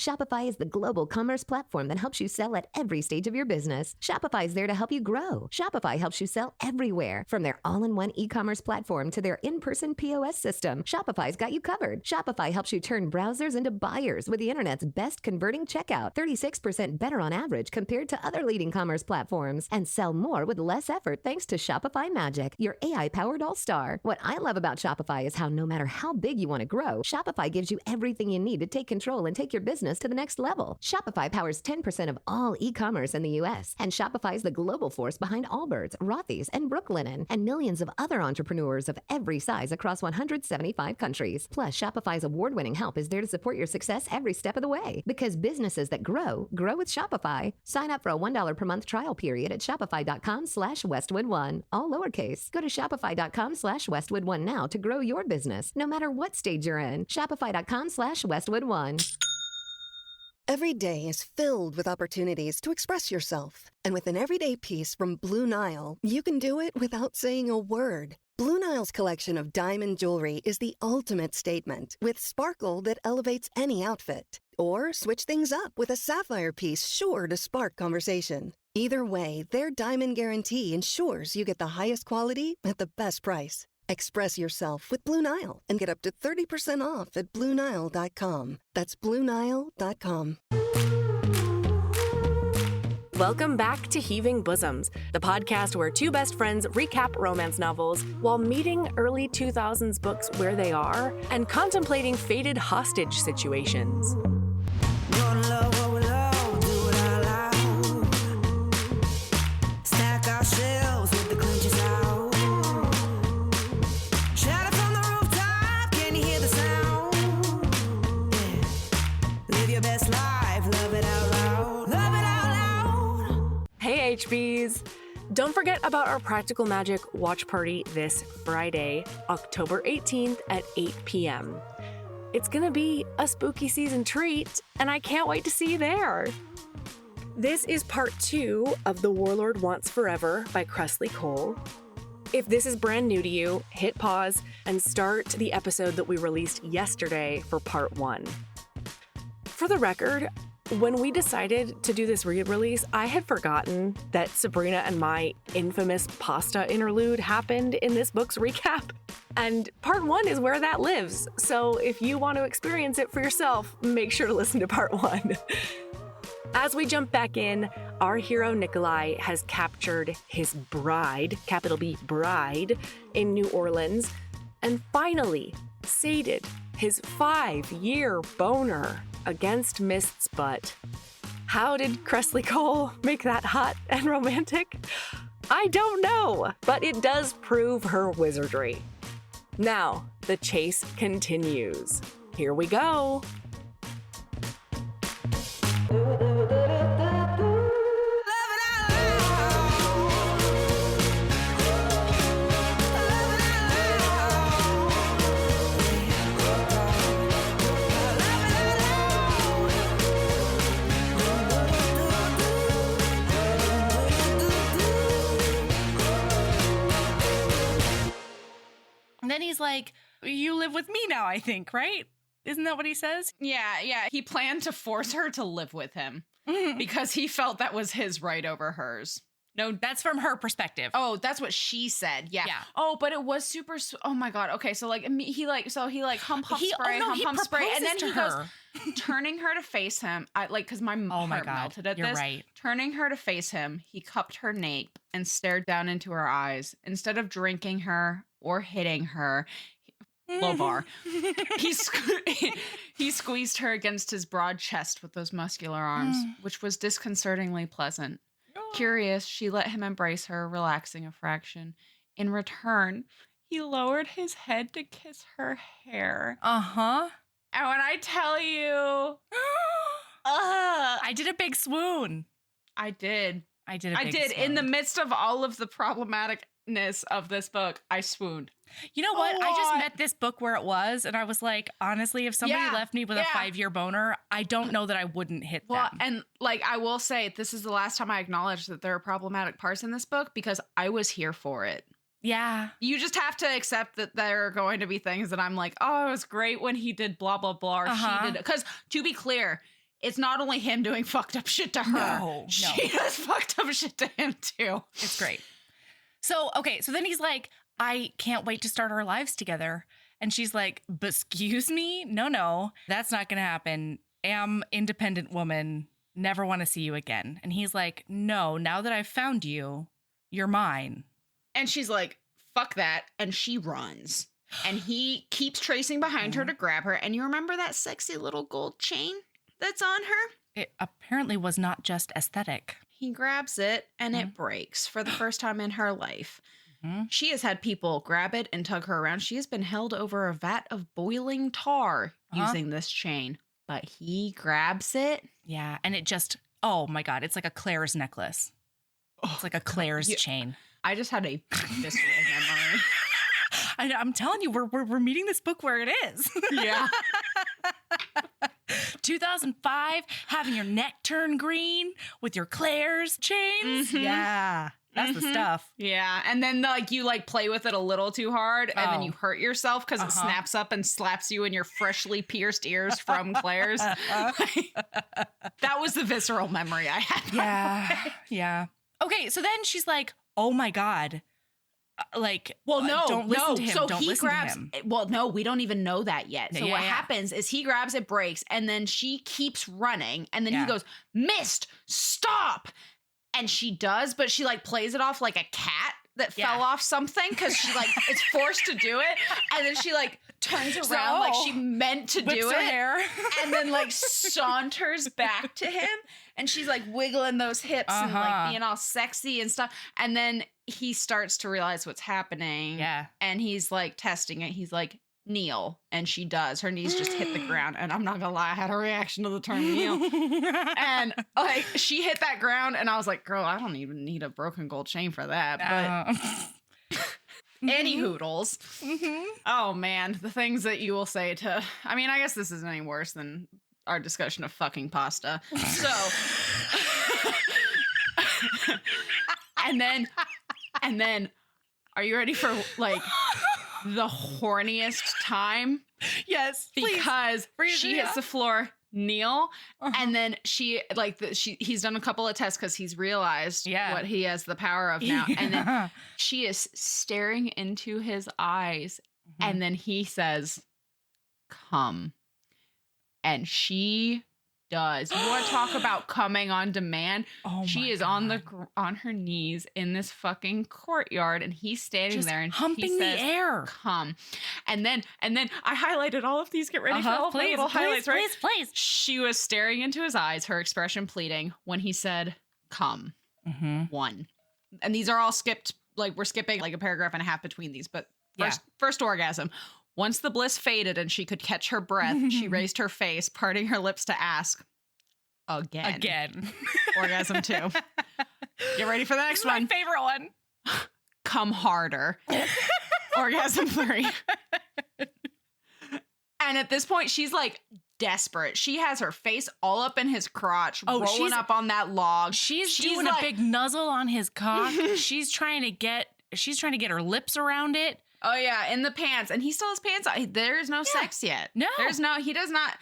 Shopify is the global commerce platform that helps you sell at every stage of your business. Shopify is there to help you grow. Shopify helps you sell everywhere, from their all-in-one e-commerce platform to their in-person POS system. Shopify's got you covered. Shopify helps you turn browsers into buyers with the internet's best converting checkout, 36% better on average compared to other leading commerce platforms, and sell more with less effort thanks to Shopify Magic, your AI-powered all-star. What I love about Shopify is how no matter how big you want to grow, Shopify gives you everything you need to take control and take your business to the next level. Shopify powers 10% of all e-commerce in the U.S., and Shopify is the global force behind Allbirds, Rothy's, and Brooklinen, and millions of other entrepreneurs of every size across 175 countries. Plus, Shopify's award-winning help is there to support your success every step of the way. Because businesses that grow with Shopify. Sign up for a $1 per month trial period at shopify.com/Westwood1, all lowercase. Go to shopify.com/Westwood1 now to grow your business, no matter what stage you're in. Shopify.com/Westwood1. Every day is filled with opportunities to express yourself. And with an everyday piece from Blue Nile, you can do it without saying a word. Blue Nile's collection of diamond jewelry is the ultimate statement, with sparkle that elevates any outfit. Or switch things up with a sapphire piece sure to spark conversation. Either way, their diamond guarantee ensures you get the highest quality at the best price. Express yourself with Blue Nile and get up to 30% off at BlueNile.com. That's BlueNile.com. Welcome back to Heaving Bosoms, the podcast where two best friends recap romance novels while meeting early 2000s books where they are and contemplating fated hostage situations. Stack our shelves with the clinches out. Shout it from the rooftop, can you hear the sound? Yeah. Live your best life, love it out loud. Love it out loud. Hey HBs! Don't forget about our Practical Magic watch party this Friday, October 18th at 8 p.m. It's gonna be a spooky season treat, and I can't wait to see you there. This is part 2 of The Warlord Wants Forever by Kresley Cole. If this is brand new to you, hit pause and start the episode that we released yesterday for part 1. For the record, when we decided to do this re-release, I had forgotten that Sabrina and my infamous pasta interlude happened in this book's recap. And part 1 is where that lives. So if you want to experience it for yourself, make sure to listen to part 1. As we jump back in, our hero Nikolai has captured his bride, capital B, bride, in New Orleans, and finally sated his 5-year boner against Myst's butt. How did Kresley Cole make that hot and romantic? I don't know, but it does prove her wizardry. Now, the chase continues. Here we go. And then he's like, you live with me now, I think, right? Isn't that what he says? Yeah. He planned to force her to live with him because he felt that was his right over hers. No, that's from her perspective. Oh, that's what she said. Yeah. Oh, but it was super. Oh my god. Okay, so like he like hump spray, hump spray, and then he goes turning her to face him. I like because my heart melted at You're this. right. Turning her to face him, he cupped her nape and stared down into her eyes instead of drinking her or hitting her. Low bar. He squeezed her against his broad chest with those muscular arms, which was disconcertingly pleasant. Curious, she let him embrace her, relaxing a fraction. In return, he lowered his head to kiss her hair. Uh-huh. And when I tell you... I did a big swoon. I did. I did. In the midst of all of the problematicness of this book, I swooned. You know what? I just met this book where it was, and I was like, honestly, if somebody left me with a 5-year boner, I don't know that I wouldn't hit them. And like, I will say, this is the last time I acknowledge that there are problematic parts in this book because I was here for it. Yeah. You just have to accept that there are going to be things that I'm like, oh, it was great when he did blah, blah, blah, or she did. Because to be clear, it's not only him doing fucked up shit to her. No. She does fucked up shit to him too. It's great. So, okay. So then he's like, I can't wait to start our lives together. And she's like, but excuse me? No, that's not going to happen. Am independent woman. Never want to see you again. And he's like, no, now that I've found you, you're mine. And she's like, fuck that. And she runs. And he keeps tracing behind her to grab her. And you remember that sexy little gold chain that's on her? It apparently was not just aesthetic. He grabs it and it breaks for the first time in her life. She has had people grab it and tug her around. She has been held over a vat of boiling tar using this chain. But he grabs it. Yeah. And it just, oh my God, it's like a Claire's necklace. It's like a Claire's chain. I just had a visceral memory. I'm telling you, we're meeting this book where it is. Yeah. 2005, having your neck turn green with your Claire's chains. Yeah. That's the stuff. Yeah. And then like you like play with it a little too hard and then you hurt yourself because it snaps up and slaps you in your freshly pierced ears from Claire's. That was the visceral memory I had. Yeah. Yeah. Okay. So then she's like, oh my God. Like, don't listen to him. So don't he listen grabs, to him. well, no, we don't even know that yet. So Yeah, what yeah. happens is he grabs it, breaks, and then she keeps running. And then he goes, Myst, stop. And she does, but she like plays it off like a cat that fell off something because she like is forced to do it. And then she like turns around like she meant to do her it. hair. And then like saunters back to him. And she's like wiggling those hips and like being all sexy and stuff. And then he starts to realize what's happening. Yeah. And he's like testing it. He's like, kneel. And she does. Her knees just hit the ground. And I'm not gonna lie, I had a reaction to the term kneel. And like she hit that ground and I was like, girl, I don't even need a broken gold chain for that. But any hoodles. Oh man, the things that you will say to, I mean, I guess this isn't any worse than our discussion of fucking pasta. So and then are you ready for like the horniest time? Yes, because she hits the floor, kneel, and then she like he's done a couple of tests because he's realized what he has the power of now, and then she is staring into his eyes, and then he says, "Come," and she does. You want to talk about coming on demand? Oh, she is God. on her knees in this fucking courtyard, and he's standing there and humping he says, the air. Come, and then I highlighted all of these. Get ready for all the little highlights, right? Please. She was staring into his eyes, her expression pleading when he said, "Come." One, and these are all skipped. Like we're skipping like a paragraph and a half between these, but first orgasm. Once the bliss faded and she could catch her breath, she raised her face, parting her lips to ask, Again. Orgasm 2. Get ready for the next one. My favorite one. Come harder. Orgasm 3. And at this point, she's like desperate. She has her face all up in his crotch, rolling up on that log. She's doing like, a big nuzzle on his cock. She's trying to get her lips around it. Oh yeah, in the pants, and he still has pants on. There is no sex yet. No, he does not.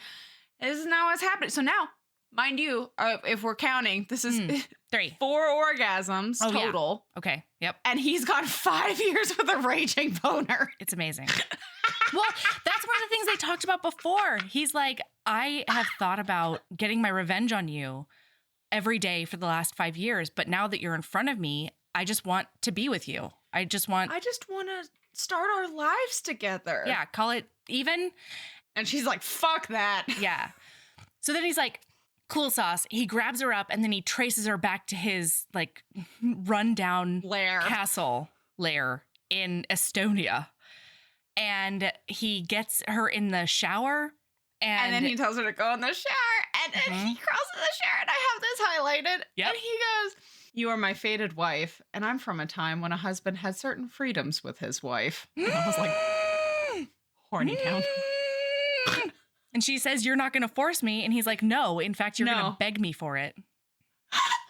This is not what's happening. So now, mind you, if we're counting, this is 3, 4 orgasms total. Yeah. Okay. Yep. And he's got 5 years with a raging boner. It's amazing. Well, that's one of the things they talked about before. He's like, I have thought about getting my revenge on you every day for the last 5 years, but now that you're in front of me, I just want to be with you. I just want to start our lives together. Yeah, call it even. And she's like, fuck that. Yeah. So then he's like, cool sauce. He grabs her up and then he traces her back to his like rundown castle lair in Estonia. And he gets her in the shower. And then he tells her to go in the shower. And then he crawls in the shower. And I have this highlighted. Yep. And he goes, "You are my fated wife, and I'm from a time when a husband had certain freedoms with his wife." And I was like, horny town. And she says, "You're not going to force me." And he's like, "No, in fact, you're going to beg me for it."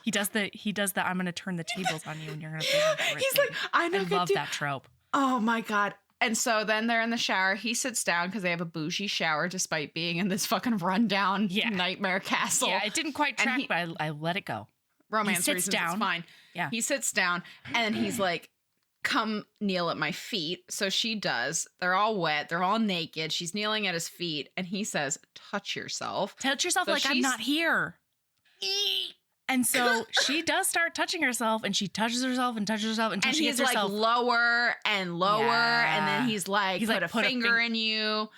He does the I'm going to turn the tables on you and you're going to beg me for it. He's like, I love that trope. Oh my God. And so then they're in the shower. He sits down because they have a bougie shower despite being in this fucking rundown nightmare castle. Yeah, it didn't quite track, but I let it go. Romance reasons, it's fine. Yeah. He sits down and he's like, come kneel at my feet. So she does. They're all wet. They're all naked. She's kneeling at his feet. And he says, touch yourself. Touch yourself So like I'm not here. And so she does start touching herself, and she touches herself and touches herself until she gets herself lower and lower. Yeah. And then he's like, put a finger in you,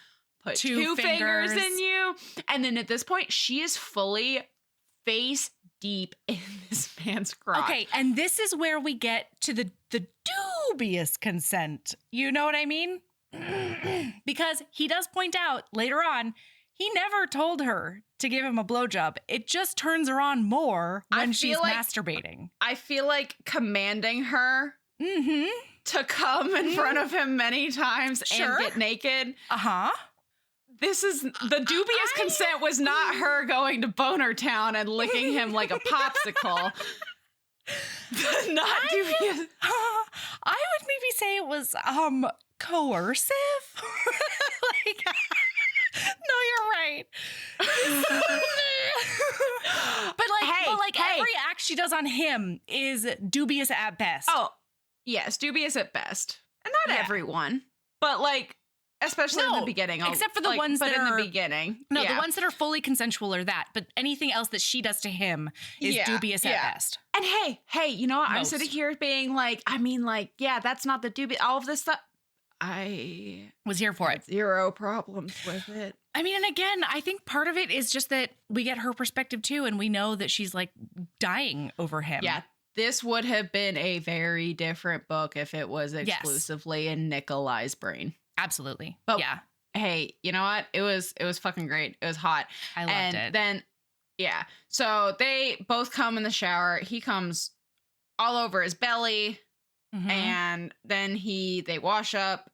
put two fingers in you. And then at this point, she is fully face deep in this man's crotch. Okay, and this is where we get to the dubious consent. You know what I mean? Because he does point out later on, he never told her to give him a blowjob. It just turns her on more when she's masturbating. I feel like commanding her to come in front of him many times and get naked. This is the dubious consent was not her going to Boner Town and licking him like a popsicle. Not dubious. I would maybe say it was coercive. Like, no, you're right. But every act she does on him is dubious at best. Oh, yes, dubious at best. And not everyone, but like, especially in the beginning. Except for the ones that are in the beginning. No, the ones that are fully consensual are that. But anything else that she does to him is dubious at best. And hey, you know what? I'm sitting here being like, that's not the dubious. All of this stuff. I was here for it. Zero problems with it. I mean, and again, I think part of it is just that we get her perspective too, and we know that she's like dying over him. Yeah. This would have been a very different book if it was exclusively in Nikolai's brain. Absolutely. But hey, you know what? It was fucking great. It was hot. I loved it. Then so they both come in the shower. He comes all over his belly, and then they wash up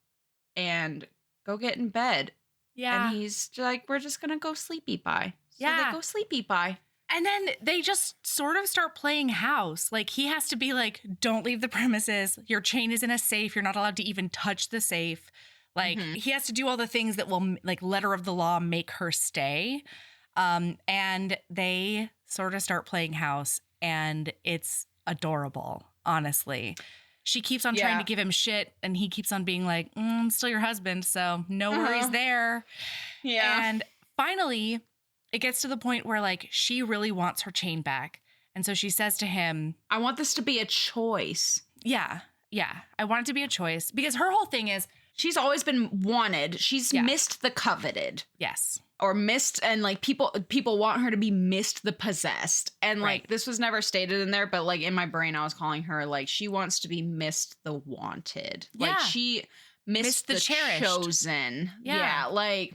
and go get in bed. Yeah. And he's like, we're just gonna go sleepy bye. So they go sleepy bye. And then they just sort of start playing house. Like, he has to be like, don't leave the premises. Your chain is in a safe. You're not allowed to even touch the safe. Like, he has to do all the things that will, like, letter of the law, make her stay. And they sort of start playing house, and it's adorable, honestly. She keeps on trying to give him shit, and he keeps on being like, I'm still your husband, so no worries there. Yeah. And finally, it gets to the point where, like, she really wants her chain back. And so she says to him, I want this to be a choice. Yeah. I want it to be a choice. Because her whole thing is, she's always been wanted. She's missed the coveted. Yes. Or missed, and like people want her to be missed the possessed. And like this was never stated in there, but like in my brain I was calling her like she wants to be missed the wanted. Yeah. Like she missed the cherished. Chosen. Yeah, like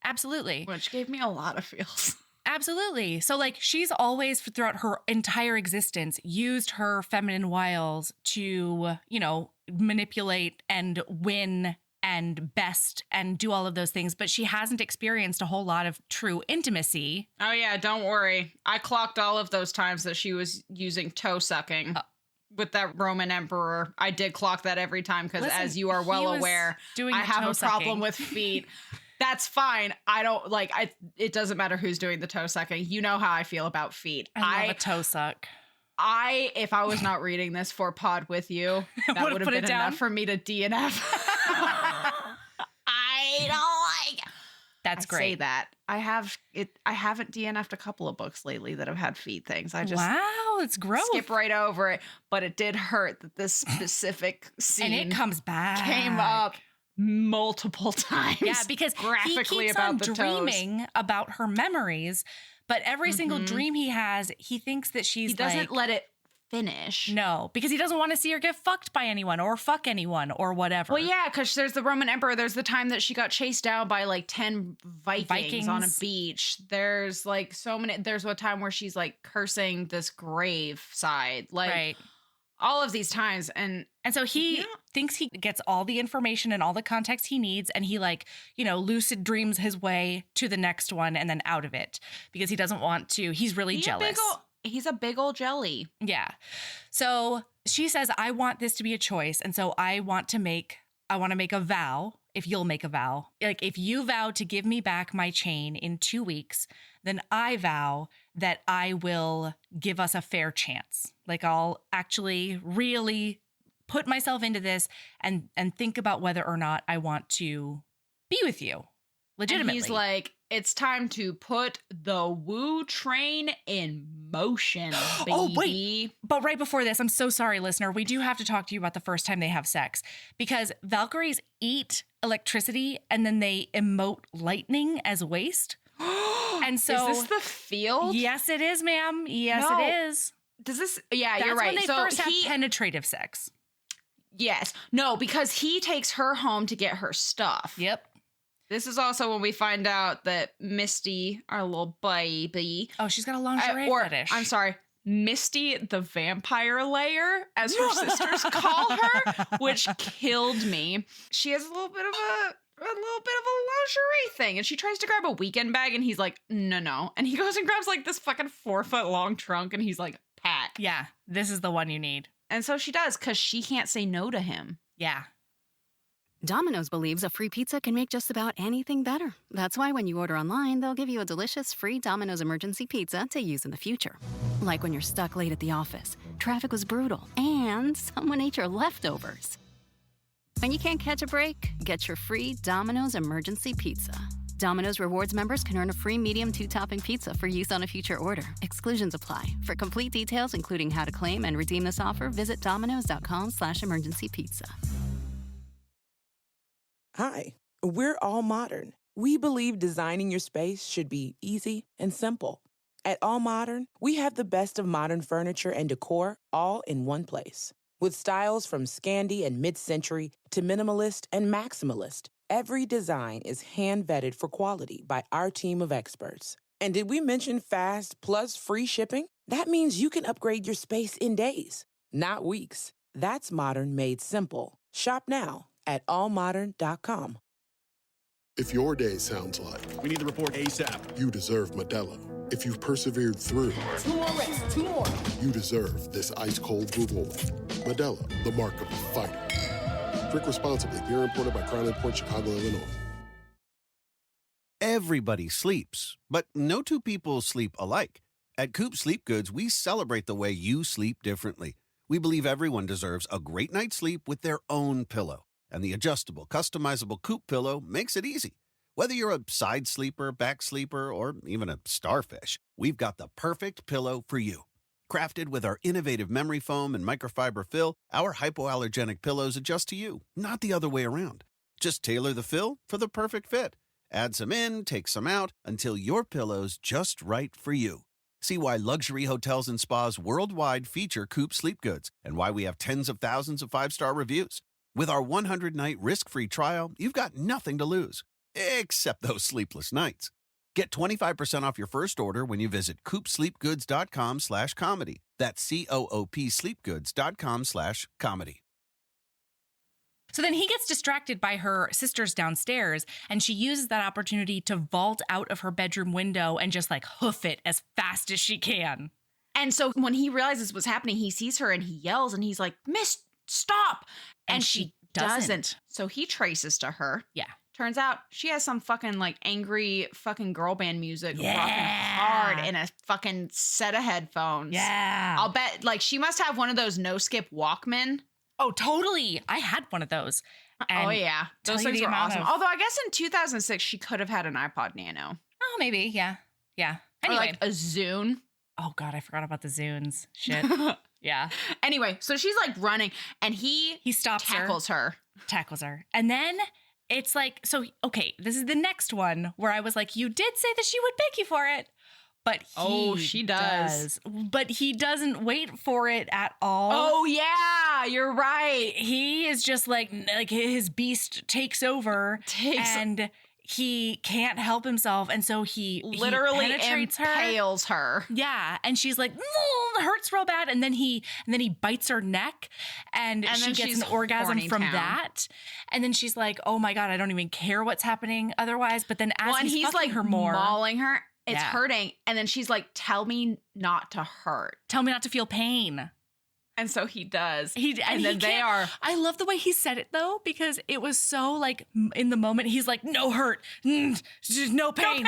absolutely. Which gave me a lot of feels. Absolutely. So like she's always throughout her entire existence used her feminine wiles to, you know, manipulate and win and best and do all of those things, but she hasn't experienced a whole lot of true intimacy. Oh yeah, don't worry. I clocked all of those times that she was using toe sucking with that Roman emperor. I did clock that every time because as you are well aware, I have a problem with feet. That's fine. I don't like it doesn't matter who's doing the toe sucking. You know how I feel about feet. I love a toe suck. If I was not reading this for pod with you, that would have been enough for me to DNF. I don't like. That's great. Say that I haven't DNF'd a couple of books lately that have had feet things. I just it's gross. Skip right over it, but it did hurt that this specific scene and it comes back came up multiple times. Yeah, because graphically he keeps about on the dreaming toes. About her memories, but every single dream he has, he thinks that she's. He doesn't let it finish. No, because he doesn't want to see her get fucked by anyone or fuck anyone or whatever. Well, yeah, because there's the Roman emperor. There's the time that she got chased down by like 10 Vikings on a beach. There's like so many. There's a time where she's like cursing this grave side. Like all of these times. And so he thinks he gets all the information and all the context he needs. And he like, you know, lucid dreams his way to the next one and then out of it because he doesn't want to. He's really jealous. He's a big old jelly. Yeah. So she says, I want this to be a choice. And so I want to make I want to make a vow. If you'll make a vow, like if you vow to give me back my chain in 2 weeks, then I vow that I will give us a fair chance. Like I'll actually really put myself into this and think about whether or not I want to be with you legitimately. And he's like, it's time to put the woo train in motion, baby. Oh, wait. But right before this, I'm so sorry, listener. We do have to talk to you about the first time they have sex, because Valkyries eat electricity and then they emote lightning as waste. And so, is this the field? Yes, it is, ma'am. Yes, No. it is. Does this? Yeah, That's you're right. when they so first have penetrative sex. Yes. No, because he takes her home to get her stuff. Yep. This is also when we find out that Misty, our little baby. Oh, she's got a lingerie fetish. I'm sorry, Misty the Vampire Layer, as her sisters call her, which killed me. She has a little bit of a lingerie thing, and she tries to grab a weekend bag, and he's like, no. And he goes and grabs like this fucking 4-foot long trunk, and he's like, Pat. Yeah, this is the one you need. And so she does, because she can't say no to him. Yeah. Domino's believes a free pizza can make just about anything better. That's why when you order online, they'll give you a delicious free Domino's emergency pizza to use in the future. Like when you're stuck late at the office, traffic was brutal, and someone ate your leftovers. When you can't catch a break, get your free Domino's emergency pizza. Domino's Rewards members can earn a free medium 2-topping pizza for use on a future order. Exclusions apply. For complete details, including how to claim and redeem this offer, visit domino's.com/emergency-pizza. Hi, we're All Modern. We believe designing your space should be easy and simple. At All Modern, we have the best of modern furniture and decor all in one place. With styles from Scandi and mid-century to minimalist and maximalist, every design is hand-vetted for quality by our team of experts. And did we mention fast plus free shipping? That means you can upgrade your space in days, not weeks. That's modern made simple. Shop now at allmodern.com. If your day sounds like we need the report ASAP, you deserve Modelo. If you've persevered through 2 more reps, 2 more, you deserve this ice-cold Google win. Modelo, the mark of a fighter. Drink responsibly. Beer imported by Crown Imports, Chicago, Illinois. Everybody sleeps, but no two people sleep alike. At Coop Sleep Goods, we celebrate the way you sleep differently. We believe everyone deserves a great night's sleep with their own pillow. And the adjustable, customizable Coop pillow makes it easy. Whether you're a side sleeper, back sleeper, or even a starfish, we've got the perfect pillow for you. Crafted with our innovative memory foam and microfiber fill, our hypoallergenic pillows adjust to you, not the other way around. Just tailor the fill for the perfect fit. Add some in, take some out, until your pillow's just right for you. See why luxury hotels and spas worldwide feature Coop Sleep Goods, and why we have tens of thousands of 5-star reviews. With our 100-night risk-free trial, you've got nothing to lose, except those sleepless nights. Get 25% off your first order when you visit coopsleepgoods.com/comedy. That's COOP sleepgoods.com/comedy. So then he gets distracted by her sisters downstairs, and she uses that opportunity to vault out of her bedroom window and just like hoof it as fast as she can. And so when he realizes what's happening, he sees her and he yells and he's like, Miss, stop. And she doesn't. So he traces to her. Yeah. Turns out she has some fucking like angry fucking girl band music rocking hard in a fucking set of headphones. Yeah. I'll bet like she must have one of those no skip Walkman. Oh, totally. I had one of those. Oh, yeah. Those things were awesome. Although I guess in 2006, she could have had an iPod Nano. Oh, maybe. Yeah. Yeah. Anyway. Or like a Zune. Oh, God. I forgot about the Zunes. Shit. Yeah. Anyway, so she's like running and he stops tackles her. Tackles her. And then it's like, so, okay, this is the next one where I was like, you did say that she would beg you for it. But she does. But he doesn't wait for it at all. Oh, yeah, you're right. He is just like his beast takes over and he can't help himself. And so he literally impales her. Yeah. And she's like, it hurts real bad. And then he bites her neck and she gets an orgasm from that. And then she's like, oh my God, I don't even care what's happening otherwise. But then as he's fucking like her more, mauling her, it's hurting. And then she's like, tell me not to hurt. Tell me not to feel pain. And so he does. And then they are. I love the way he said it though, because it was so like in the moment. He's like, no hurt, no pain. No pain.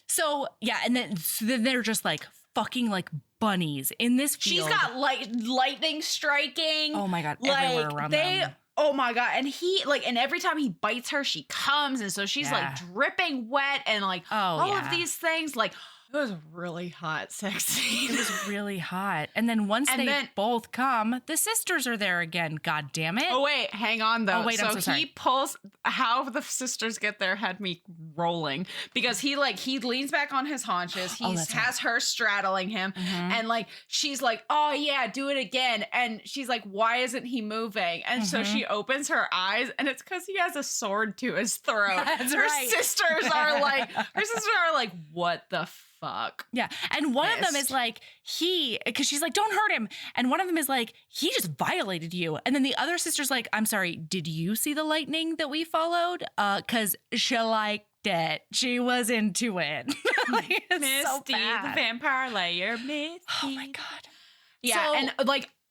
So yeah, and then they're just like fucking like bunnies in this field. She's got lightning striking. Oh my God, everywhere around them. Oh my God. And he and every time he bites her, she comes. And so she's like dripping wet and like all of these things. Like, it was really hot sex scene. It was really hot. And then once they both come, the sisters are there again. God damn it. Oh, wait. Hang on, though. Oh, wait, I'm so sorry. He pulls... How the sisters get there had me rolling. Because he leans back on his haunches. He has her straddling him. Mm-hmm. And, she's like, oh, yeah, do it again. And she's like, why isn't he moving? And so she opens her eyes, and it's because he has a sword to his throat. That's her right. sisters are like, what the fuck? Yeah. And one of them is like, because she's like, don't hurt him. And one of them is like, he just violated you. And then the other sister's like, I'm sorry, did you see the lightning that we followed? Because she liked it. She was into it. Misty, so bad. the vampire layer, Misty. Oh my God. Yeah. So, and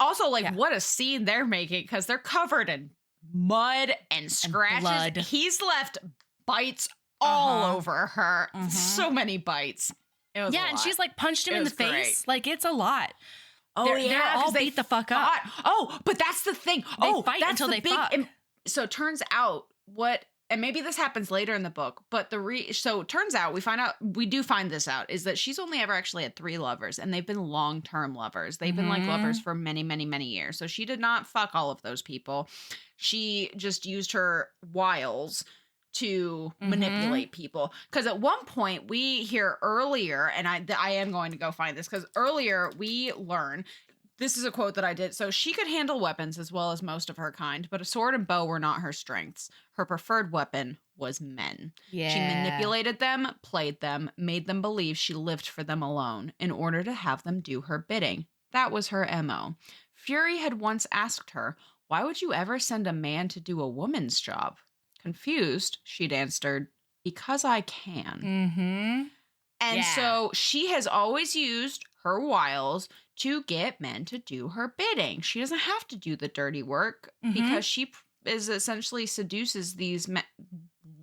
also what a scene they're making, because they're covered in mud and scratches. And blood. He's left bites all over her. So many bites. Yeah, and she's like punched him in the face. Great. Like, it's a lot. Oh, they're all beat the fuck up. Oh, but that's the thing. They fight until they fuck. So it turns out and maybe this happens later in the book, but so it turns out we do find this out, is that she's only ever actually had 3 lovers, and they've been long-term lovers. They've been lovers for many, many, many years. So she did not fuck all of those people. She just used her wiles to manipulate people. Because at one point we hear earlier, and I am going to go find this, because earlier we learn, this is a quote that I did. So she could handle weapons as well as most of her kind, but a sword and bow were not her strengths. Her preferred weapon was men. Yeah. She manipulated them, played them, made them believe she lived for them alone in order to have them do her bidding. That was her MO. Fury had once asked her, why would you ever send a man to do a woman's job? Confused, she'd answered, because I can. And so she has always used her wiles to get men to do her bidding. She doesn't have to do the dirty work because she is essentially seduces these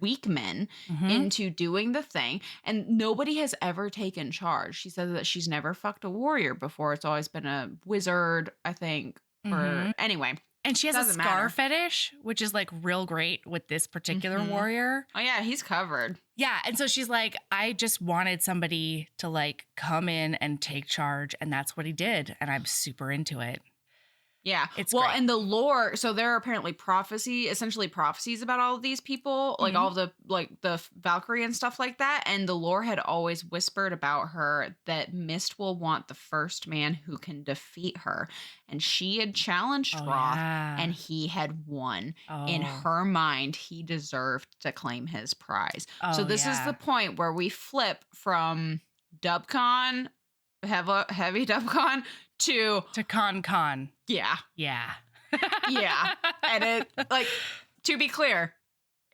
weak men into doing the thing. And nobody has ever taken charge. She says that she's never fucked a warrior before. It's always been a wizard, I think. Or anyway. And she has a scar fetish, which is like real great with this particular warrior. Oh, yeah, he's covered. Yeah. And so she's like, I just wanted somebody to like come in and take charge. And that's what he did. And I'm super into it. Yeah. It's great. great. And the lore, so there are apparently essentially prophecies about all of these people, like all of the Valkyrie and stuff like that. And the lore had always whispered about her that Myst will want the first man who can defeat her. And she had challenged Roth and he had won. In her mind, he deserved to claim his prize. So this is the point where we flip from Dubcon, heavy Dubcon, to Con. Yeah. Yeah. Yeah. And it, to be clear,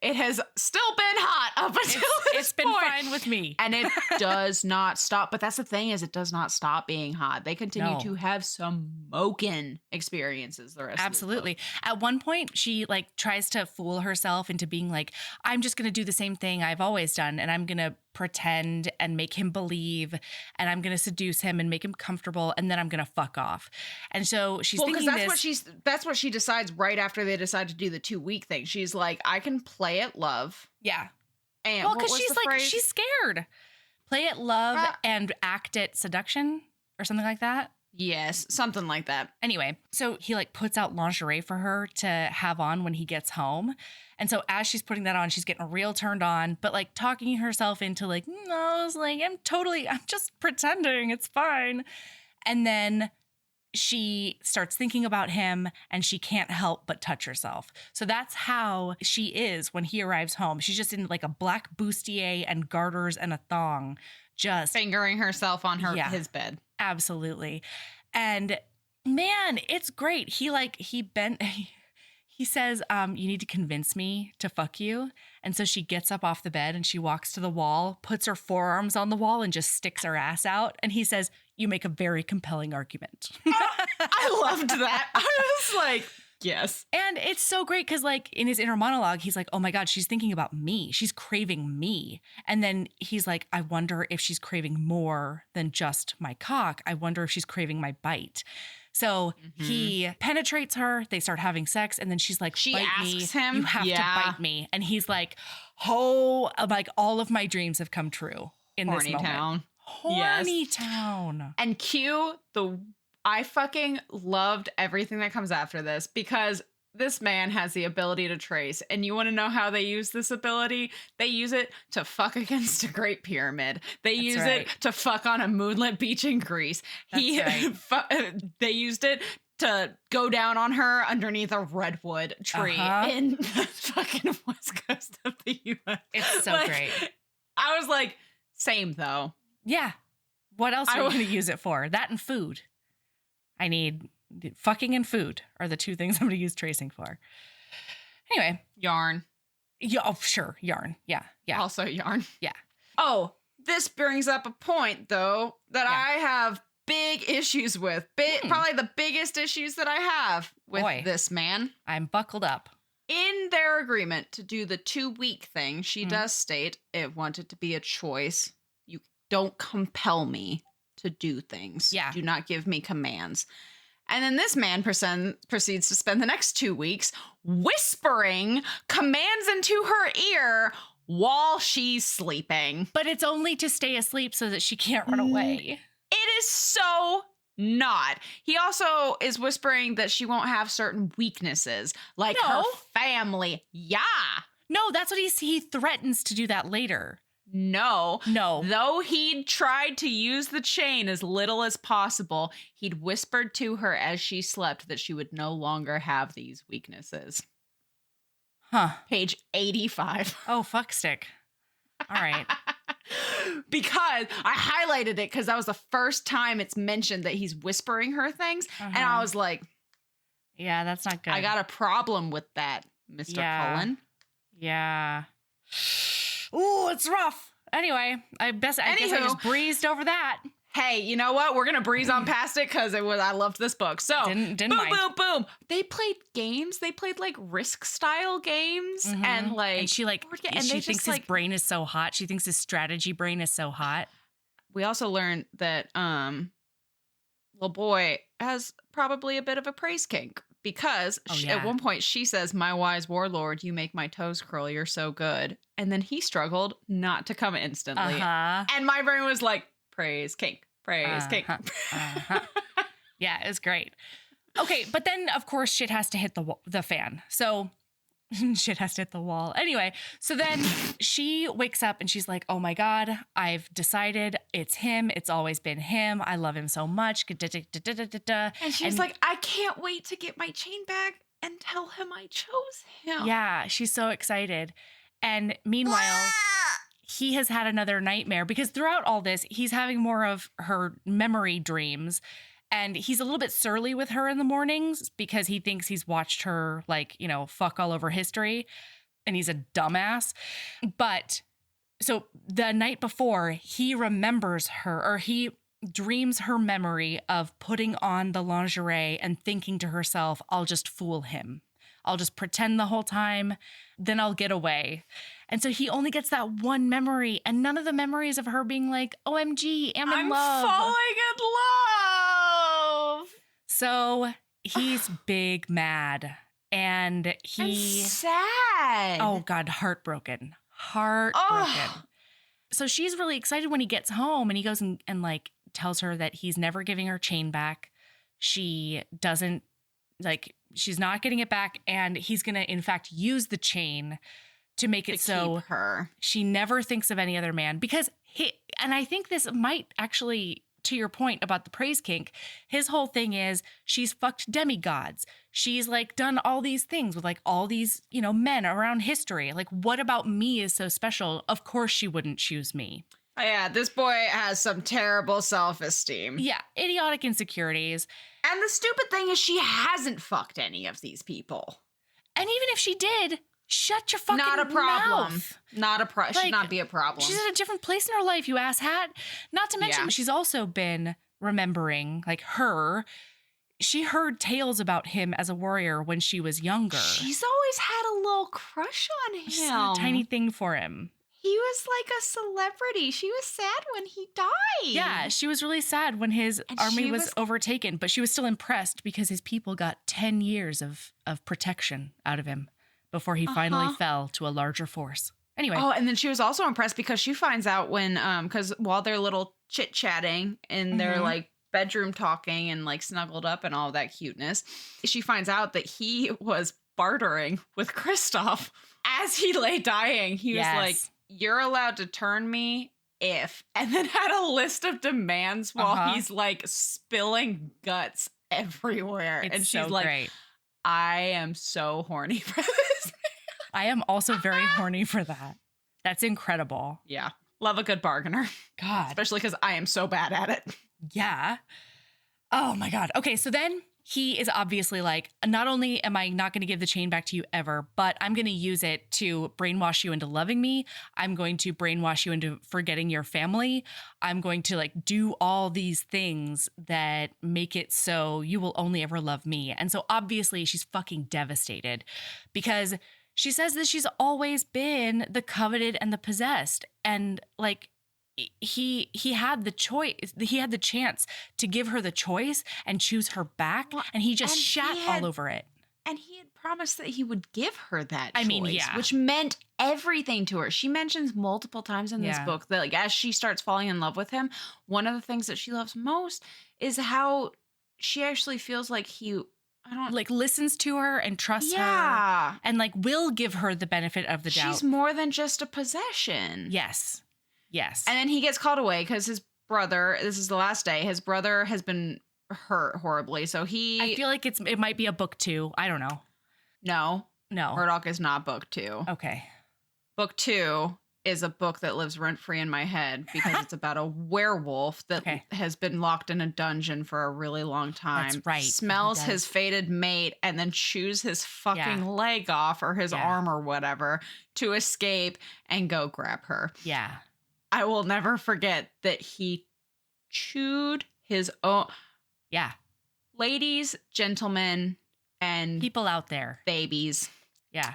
it has still been hot up until it's been fine with me. And it does not stop. But that's the thing, is it does not stop being hot. They continue to have smoking experiences the rest Absolutely. of the book. At one point, she tries to fool herself into being like, I'm just going to do the same thing I've always done. And I'm going to pretend and make him believe, and I'm going to seduce him and make him comfortable, and then I'm going to fuck off. And so she's thinking that's what she decides right after they decide to do the 2-week thing. She's like, I can play at love. Yeah. And because she's scared. Play at love and act at seduction or something like that. Yes, something like that. Anyway, so he puts out lingerie for her to have on when he gets home. And so as she's putting that on, she's getting real turned on, but talking herself into no, I'm just pretending, it's fine. And then she starts thinking about him and she can't help but touch herself. So that's how she is when he arrives home. She's just in a black bustier and garters and a thong, just fingering herself on his bed. Absolutely. And man, it's great. He says, you need to convince me to fuck you. And so she gets up off the bed and she walks to the wall, puts her forearms on the wall and just sticks her ass out. And he says, you make a very compelling argument. I loved that. I was like, yes. And it's so great because, like, in his inner monologue, he's like, oh my God, she's thinking about me. She's craving me. And then he's like, I wonder if she's craving more than just my cock. I wonder if she's craving my bite. So he penetrates her. They start having sex. And then she's like, She bite asks me. him. You have to bite me. And he's like, oh, like all of my dreams have come true in this moment. Town. Horny town. And I fucking loved everything that comes after this because this man has the ability to trace. And you want to know how they use this ability? They use it to fuck against a Great Pyramid. They use it to fuck on a moonlit beach in Greece. They used it to go down on her underneath a redwood tree in the fucking west coast of the U.S. It's so great. I was like, same though. Yeah. What else are you going to use it for? That and food. I need fucking and food are the two things I'm going to use tracing for. Anyway. Yarn. Yeah, oh, sure. Yarn. Yeah. Yeah. Also yarn. Yeah. Oh, this brings up a point, though, that I have big issues with. Probably the biggest issues that I have with this man. I'm buckled up. In their agreement to do the 2-week thing, she does state it wanted to be a choice. You don't compel me to do things. Yeah. Do not give me commands. And then this man proceeds to spend the next 2 weeks whispering commands into her ear while she's sleeping. But it's only to stay asleep so that she can't run away. It is so not. He also is whispering that she won't have certain weaknesses, like her family. Yeah. No, that's what he threatens to do that later. No. No. Though he'd tried to use the chain as little as possible, he'd whispered to her as she slept that she would no longer have these weaknesses. Huh. Page 85. Oh, fuck stick. All right. Because I highlighted it because that was the first time it's mentioned that he's whispering her things. And I was like, yeah, that's not good. I got a problem with that, Mr. Cullen. Yeah. Ooh, it's rough. Anyway, I guess I just breezed over that. Hey, you know what? We're going to breeze on past it because I loved this book. So, didn't boom, mind. boom, boom. They played games. They played like Risk-style games. And like... And she like, and she thinks his brain is so hot. She thinks his strategy brain is so hot. We also learned that little boy has probably a bit of a praise kink. Because at one point she says, my wise warlord, you make my toes curl. You're so good. And then he struggled not to come instantly. And my brain was like, praise kink, praise kink. Yeah, it was great. Okay, but then, of course, shit has to hit the fan. So shit has to hit the wall. Anyway, so then she wakes up and she's like, oh my God, I've decided it's him. It's always been him. I love him so much. And she's like, I can't wait to get my chain back and tell him I chose him. Yeah, she's so excited. And meanwhile, he has had another nightmare because throughout all this, he's having more of her memory dreams. And he's a little bit surly with her in the mornings because he thinks he's watched her, like, you know, fuck all over history. And he's a dumbass. But so the night before, he remembers her, or he dreams her memory of putting on the lingerie and thinking to herself, I'll just fool him. I'll just pretend the whole time, then I'll get away. And so he only gets that one memory and none of the memories of her being like, OMG, I'm in love. I'm falling in love. So he's big mad and he... I'm sad. Oh God, heartbroken. So she's really excited when he gets home and he goes and like tells her that he's never giving her chain back. She doesn't, like, she's not getting it back, and he's going to, in fact, use the chain to make it so she never thinks of any other man. Because and I think this might actually, to your point about the praise kink, his whole thing is she's fucked demigods. She's like done all these things with like all these, you know, men around history. Like, what about me is so special? Of course she wouldn't choose me. Oh, yeah, this boy has some terrible self-esteem. Yeah, idiotic insecurities. And the stupid thing is she hasn't fucked any of these people. And even if she did, shut your fucking mouth. Not a problem. Like, should not be a problem. She's in a different place in her life, you asshat. Not to mention, she's also been remembering, like she heard tales about him as a warrior when she was younger. She's always had a little crush on him. Just had a tiny thing for him. He was like a celebrity. She was sad when he died. Yeah, she was really sad when his army was overtaken, but she was still impressed because his people got 10 years of protection out of him before he finally fell to a larger force. Anyway. Oh, and then she was also impressed because she finds out when, because while they're little chit-chatting and they're like bedroom talking and like snuggled up and all of that cuteness, she finds out that he was bartering with Kristoff as he lay dying. He was like, you're allowed to turn me if, and then had a list of demands while he's like spilling guts everywhere. It's and she's so like, great. I am so horny for this. I am also very horny for that. That's incredible. Yeah. Love a good bargainer. God. Especially because I am so bad at it. Yeah. Oh my God. Okay, so then he is obviously like, not only am I not going to give the chain back to you ever, but I'm going to use it to brainwash you into loving me. I'm going to brainwash you into forgetting your family. I'm going to like do all these things that make it so you will only ever love me. And so obviously she's fucking devastated because she says that she's always been the coveted and the possessed. And like, he had the choice. He had the chance to give her the choice and choose her back, and he just shat all over it. And he had promised that he would give her that choice, I mean, yeah. which meant everything to her. She mentions multiple times in this book that like as she starts falling in love with him, one of the things that she loves most is how she actually feels like he like listens to her and trusts her and like will give her the benefit of the doubt. She's more than just a possession. Yes. Yes. And then he gets called away because his brother, this is the last day, his brother has been hurt horribly. So I feel like it might be a book 2. I don't know. No. Murdoch is not book 2. Okay. Book 2 is a book that lives rent-free in my head because it's about a werewolf that has been locked in a dungeon for a really long time. That's right. Smells his fated mate and then chews his fucking leg off or his arm or whatever to escape and go grab her. Yeah. I will never forget that he chewed his own. Yeah. Ladies, gentlemen, and people out there. Babies. Yeah.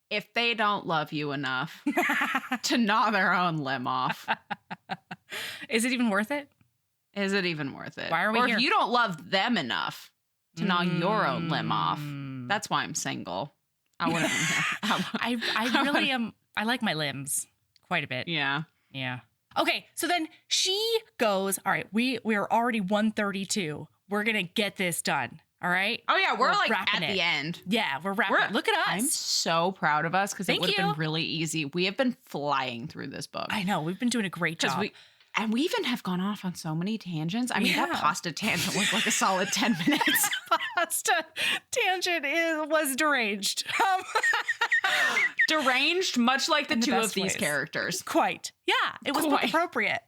If they don't love you enough to gnaw their own limb off. Is it even worth it? Is it even worth it? Why are we or here? If you don't love them enough to gnaw your own limb off. That's why I'm single. I wouldn't. I really am. I like my limbs quite a bit. Yeah. Yeah. Okay, so then she goes, all right, we're already 1:32. We're going to get this done. All right? Oh, yeah, we're like wrapping at the end. Yeah, we're wrapping it. Look at us. I'm so proud of us because it would have you. been really easy. We have been flying through this book. I know. We've been doing a great job. And we even have gone off on so many tangents. I mean, that pasta tangent was like a solid 10 minutes. Pasta tangent was deranged. Deranged, much like the two of these characters. Quite. Yeah, it was book appropriate.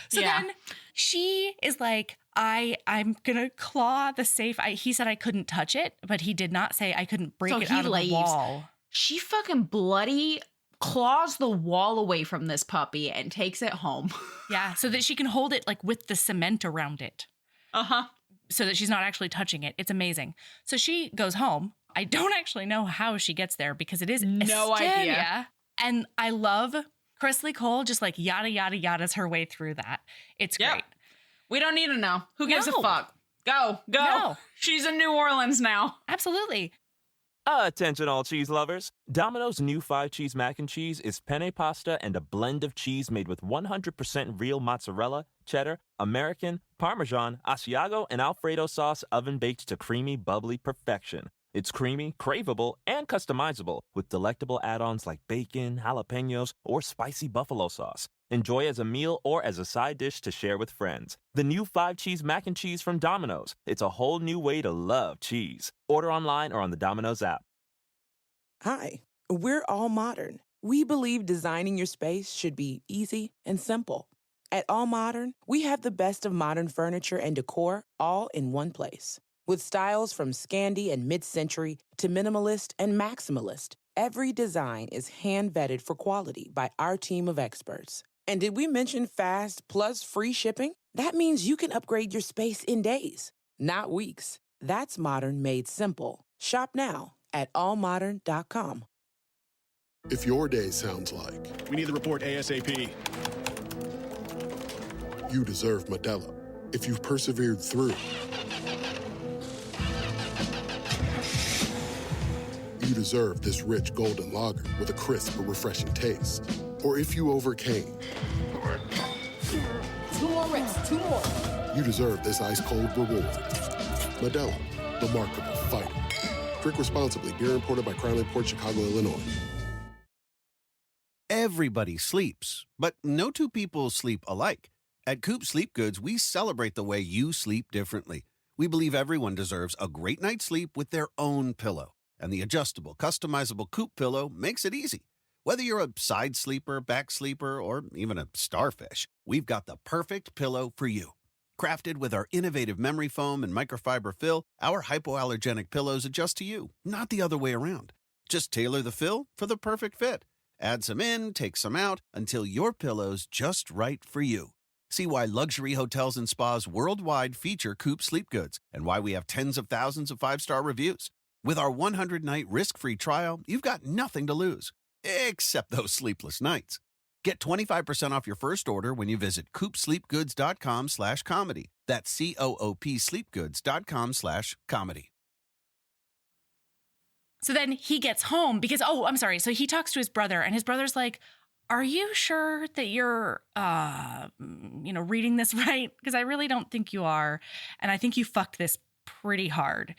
So then she is like, I'm going to claw the safe. He said I couldn't touch it, but he did not say I couldn't break it out of the wall. She fucking bloody claws the wall away from this puppy and takes it home. Yeah, so that she can hold it like with the cement around it. Uh-huh. So that she's not actually touching it. It's amazing. So she goes home. I don't actually know how she gets there because it is no idea. And I love Kresley Cole just like yada, yada, yada's her way through that. It's great. We don't need to know. Who gives a fuck? Go. No. She's in New Orleans now. Absolutely. Attention all cheese lovers. Domino's new 5-cheese mac and cheese is penne pasta and a blend of cheese made with 100% real mozzarella, cheddar, American, Parmesan, Asiago, and Alfredo sauce oven-baked to creamy, bubbly perfection. It's creamy, craveable, and customizable with delectable add-ons like bacon, jalapenos, or spicy buffalo sauce. Enjoy as a meal or as a side dish to share with friends. The new 5-cheese mac and cheese from Domino's. It's a whole new way to love cheese. Order online or on the Domino's app. Hi, we're All Modern. We believe designing your space should be easy and simple. At All Modern, we have the best of modern furniture and decor all in one place. With styles from Scandi and mid-century to minimalist and maximalist, every design is hand-vetted for quality by our team of experts. And did we mention fast plus free shipping? That means you can upgrade your space in days, not weeks. That's modern made simple. Shop now at allmodern.com. If your day sounds like We need the report ASAP. you deserve Modelo. If you've persevered through, you deserve this rich golden lager with a crisp but refreshing taste. Or if you overcame, 2 more reps, 2 more. you deserve this ice-cold reward. Modelo, the Remarkable Fighter. Drink responsibly. Beer imported by Crown Imports, Chicago, Illinois. Everybody sleeps, but no two people sleep alike. At Coop Sleep Goods, we celebrate the way you sleep differently. We believe everyone deserves a great night's sleep with their own pillow. And the adjustable, customizable Coop pillow makes it easy. Whether you're a side sleeper, back sleeper, or even a starfish, we've got the perfect pillow for you. Crafted with our innovative memory foam and microfiber fill, our hypoallergenic pillows adjust to you, not the other way around. Just tailor the fill for the perfect fit. Add some in, take some out, until your pillow's just right for you. See why luxury hotels and spas worldwide feature Coop Sleep Goods and why we have tens of thousands of 5-star reviews. With our 100-night risk-free trial, you've got nothing to lose, except those sleepless nights. Get 25% off your first order when you visit coopsleepgoods.com/comedy. That's COOP sleepgoods.com/comedy. So then he gets home because, I'm sorry. So he talks to his brother and his brother's like, are you sure that you're, reading this right? Because I really don't think you are. And I think you fucked this pretty hard.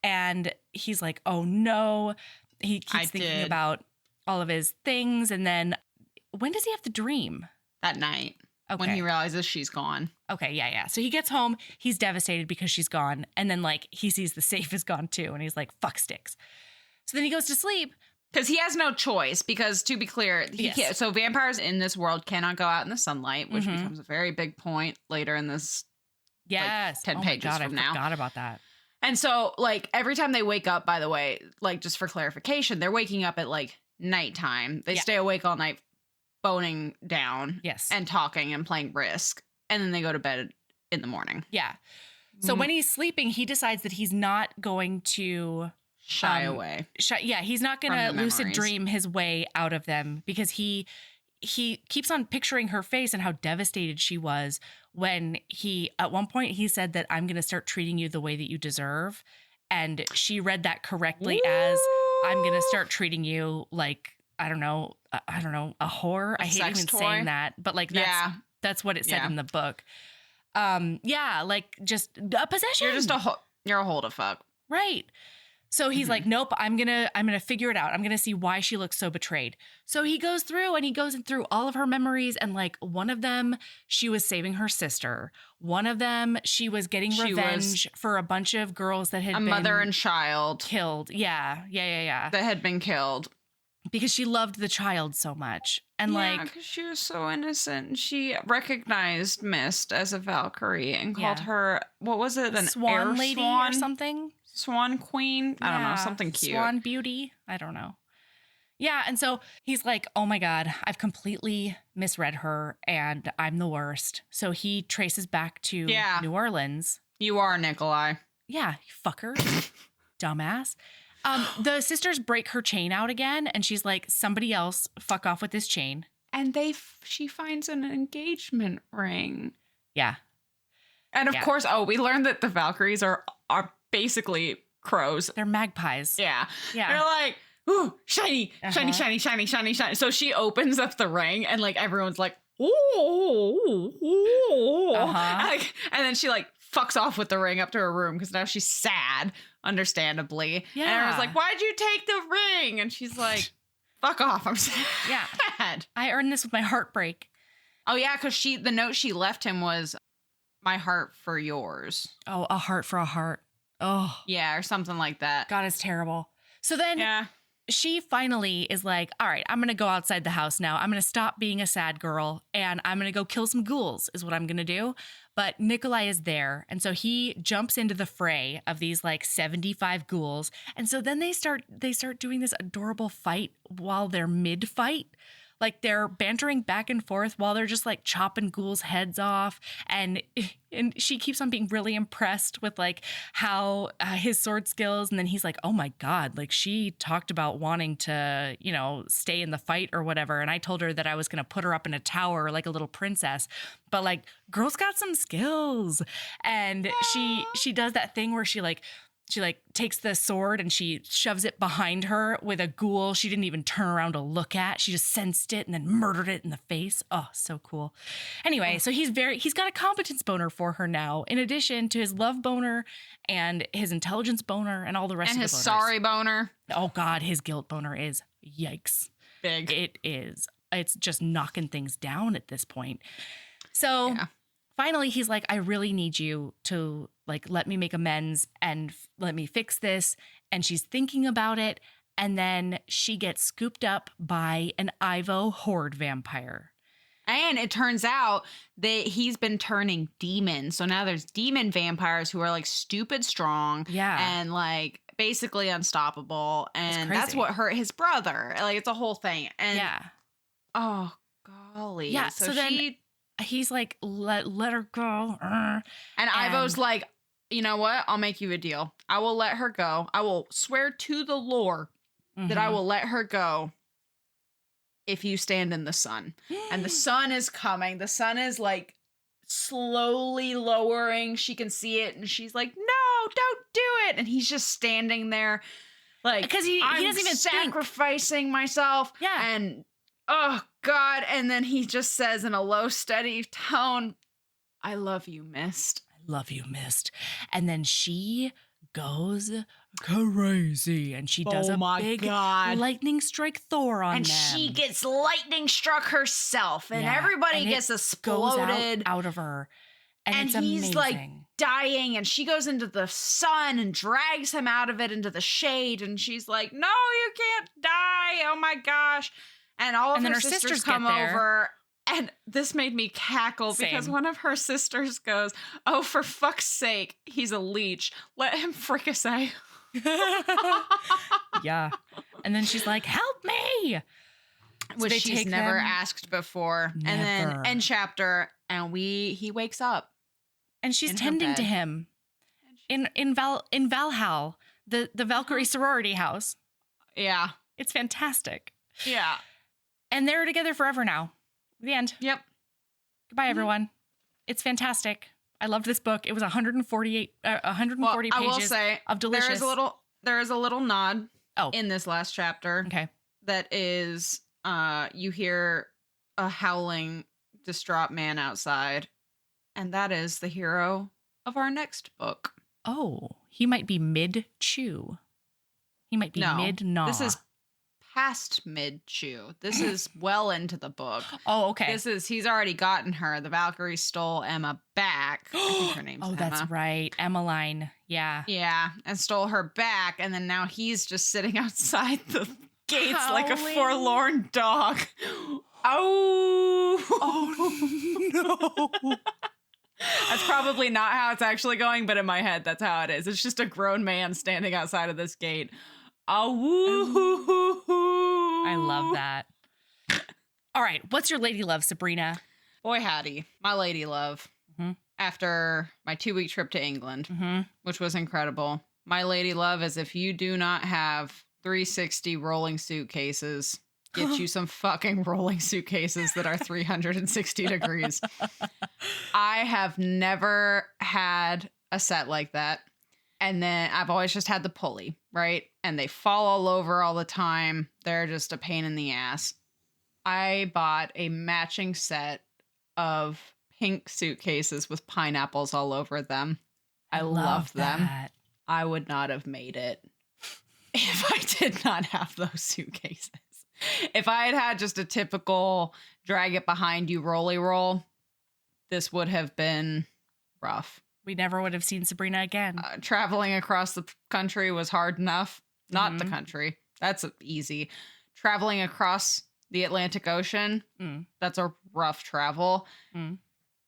And he's like, oh no. He keeps thinking about all of his things. And then when does he have the dream? That night. Okay. When he realizes she's gone. Okay, yeah. So he gets home, he's devastated because she's gone. And then he sees the safe is gone too. And he's like, fuck sticks. So then he goes to sleep. Because he has no choice, because to be clear, he can't. So vampires in this world cannot go out in the sunlight, which becomes a very big point later in this. Yes. 10 pages from now. I forgot about that. And so every time they wake up, by the way, just for clarification, they're waking up at nighttime. They stay awake all night, boning down. Yes. And talking and playing Risk. And then they go to bed in the morning. Yeah. So when he's sleeping, he decides that he's not going to shy away. He's not going to lucid dream his way out of them, because he keeps on picturing her face and how devastated she was when at one point he said that I'm going to start treating you the way that you deserve. And she read that correctly as I'm going to start treating you like, I don't know, a whore. I hate even saying that, but that's what it said in the book. Just a possession. You're a hole to fuck. Right. So he's like, nope, I'm gonna figure it out. I'm gonna see why she looks so betrayed. So he goes through all of her memories, and one of them, she was saving her sister. One of them, she was getting revenge for a bunch of girls that had been mother and child killed. Yeah. That had been killed. Because she loved the child so much. And because she was so innocent. She recognized Myst as a Valkyrie and called her, what was it? An swan air lady swan? or something? Swan queen? I don't know, something cute. Swan beauty? I don't know. Yeah, and so he's like, oh my God, I've completely misread her and I'm the worst. So he traces back to New Orleans. You are Nikolai. Yeah, you fucker. Dumbass. The sisters break her chain out again, and she's like, somebody else fuck off with this chain. And she finds an engagement ring. Yeah. And of course, we learned that the Valkyries are basically crows. They're magpies. Yeah. Yeah. They're like, ooh, shiny, shiny, shiny, shiny, shiny, shiny. So she opens up the ring and everyone's like, ooh, ooh. And then she fucks off with the ring up to her room because now she's sad, understandably. Yeah. And everyone's like, why'd you take the ring? And she's like, fuck off, I'm sad. Yeah. I earned this with my heartbreak. Oh, yeah, because the note she left him was, my heart for yours. Oh, a heart for a heart. Oh. Yeah, or something like that. God, it's terrible. So then she finally is like, all right, I'm going to go outside the house now. I'm going to stop being a sad girl and I'm going to go kill some ghouls is what I'm going to do. But Nikolai is there. And so he jumps into the fray of these 75 ghouls. And so then they start doing this adorable fight while they're mid-fight. Like they're bantering back and forth while they're just like chopping ghouls' heads off. And she keeps on being really impressed with like how his sword skills. And then he's like, oh my God, like she talked about wanting to, you know, stay in the fight or whatever. And I told her that I was going to put her up in a tower like a little princess. But like, girl's got some skills. And she does that thing where she takes the sword and she shoves it behind her with a ghoul she didn't even turn around to look at. She just sensed it and then murdered it in the face. Oh, so cool. Anyway, so he's got a competence boner for her now, in addition to his love boner and his intelligence boner and all the rest of the boners. And his sorry boner. Oh God, his guilt boner is yikes. Big. It is. It's just knocking things down at this point. So finally he's like, I really need you to like, let me make amends and let me fix this. And she's thinking about it. And then she gets scooped up by an Ivo horde vampire. And it turns out that he's been turning demons. So now there's demon vampires who are like stupid strong. Yeah. And like basically unstoppable. And crazy. that's what hurt his brother. Like it's a whole thing. And oh, golly. Yeah. So then he's like, let her go. And Ivo's like, you know what? I'll make you a deal. I will let her go. I will swear to the Lord that I will let her go if you stand in the sun. And the sun is coming. The sun is like slowly lowering. She can see it. And she's like, no, don't do it. And he's just standing there like, because he doesn't even sacrificing myself. Yeah. And oh God. And then he just says in a low, steady tone, I love you, Myst. Love you, Myst. And then she goes crazy and she does a big lightning strike Thor on and them. She gets lightning struck herself and everybody gets exploded out of her. And it's he's amazing. Like dying and she goes into the sun and drags him out of it into the shade and she's like, no, you can't die. Oh my gosh. And all of her sisters come over. And this made me cackle because one of her sisters goes, oh, for fuck's sake, he's a leech. Let him fricassee. Yeah. And then she's like, help me. Which she's never asked before. Never. And then end chapter, and he wakes up. And she's tending to him in Valhall, the Valkyrie sorority house. Yeah. It's fantastic. Yeah. And they're together forever now. The end. Yep. Goodbye, everyone. It's fantastic. I loved this book. It was 140 pages I will say, of delicious. There is a little nod in this last chapter. Okay. That is, you hear a howling, distraught man outside. And that is the hero of our next book. Oh, he might be mid-chew. He might be mid-gnaw. This is past mid-chew. This is well into the book. Oh, okay. He's already gotten her. The Valkyrie stole Emma back. I think her name's Emma. That's right. Emmeline. Yeah. Yeah. And stole her back. And then now he's just sitting outside the gates like a forlorn dog. Oh no. That's probably not how it's actually going, but in my head, that's how it is. It's just a grown man standing outside of this gate. Oh, I love that. All right. What's your lady love, Sabrina? Boy, howdy. My lady love. Mm-hmm. After my 2-week trip to England, which was incredible. My lady love is if you do not have 360 rolling suitcases, get you some fucking rolling suitcases that are 360 degrees. I have never had a set like that. And then I've always just had the pulley, right? And they fall all over all the time. They're just a pain in the ass. I bought a matching set of pink suitcases with pineapples all over them. I love them. I would not have made it if I did not have those suitcases. If I had had just a typical drag it behind you rolly roll, this would have been rough. We never would have seen Sabrina again. Traveling across the country was hard enough. Not the country. That's easy. Traveling across the Atlantic Ocean, that's a rough travel. And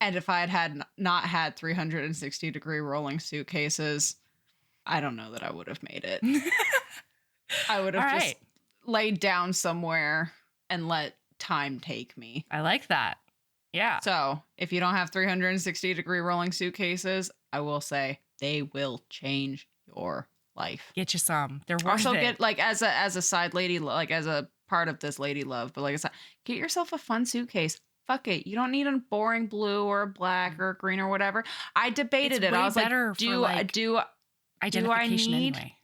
if I had not had 360 degree rolling suitcases, I don't know that I would have made it. I would have laid down somewhere and let time take me. I like that. Yeah. So if you don't have 360-degree rolling suitcases, I will say they will change your life. Get you some. They're worth Also it. get like as a side lady, like as a part of this lady love, but like I said, get yourself a fun suitcase. Fuck it. You don't need a boring blue or a black or a green or whatever. I debated It's it. I way was like, better for, do identification I need? anyway.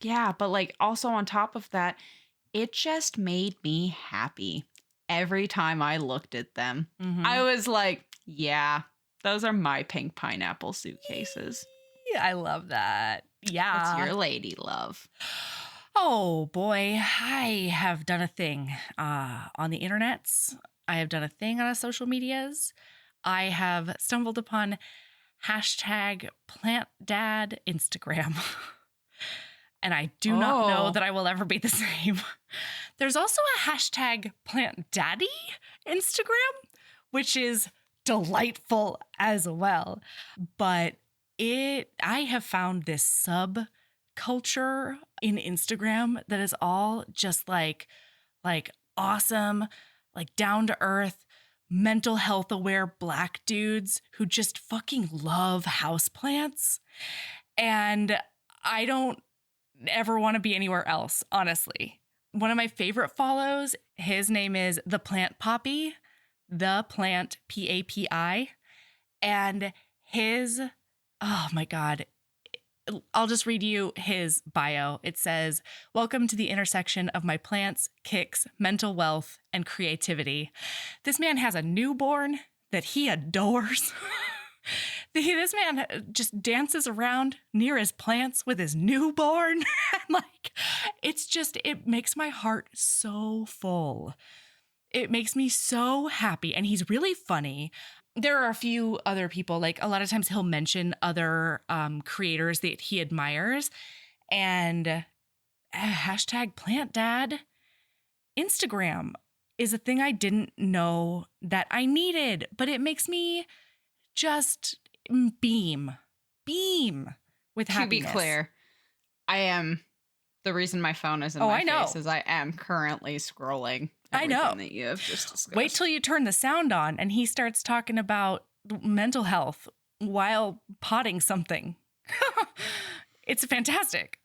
Yeah, but like also on top of that, it just made me happy every time I looked at them. Mhm. I was like, yeah, those are my pink pineapple suitcases. Yeah, I love that. Yeah. What's your lady love? Oh boy, I have done a thing on the internets. I have done a thing on social medias. I have stumbled upon #PlantDad Instagram. And I do not know that I will ever be the same. There's also a #PlantDaddy Instagram, which is delightful as well. But I have found this subculture in Instagram that is all just like awesome, like down to earth, mental health aware Black dudes who just fucking love houseplants. And I don't ever want to be anywhere else, honestly. One of my favorite follows, his name is The Plant Poppy, The Plant PAPI. And his, oh my God, I'll just read you his bio. It says, "Welcome to the intersection of my plants, kicks, mental wealth, and creativity." This man has a newborn that he adores. This man just dances around near his plants with his newborn. It makes my heart so full. It makes me so happy. And he's really funny. There are a few other people, like a lot of times he'll mention other creators that he admires. And #PlantDad Instagram is a thing I didn't know that I needed, but it makes me just beam with happiness. To be clear, the reason my phone is in my face is I am currently scrolling everything that you have just discussed. Wait till you turn the sound on and he starts talking about mental health while potting something. It's fantastic.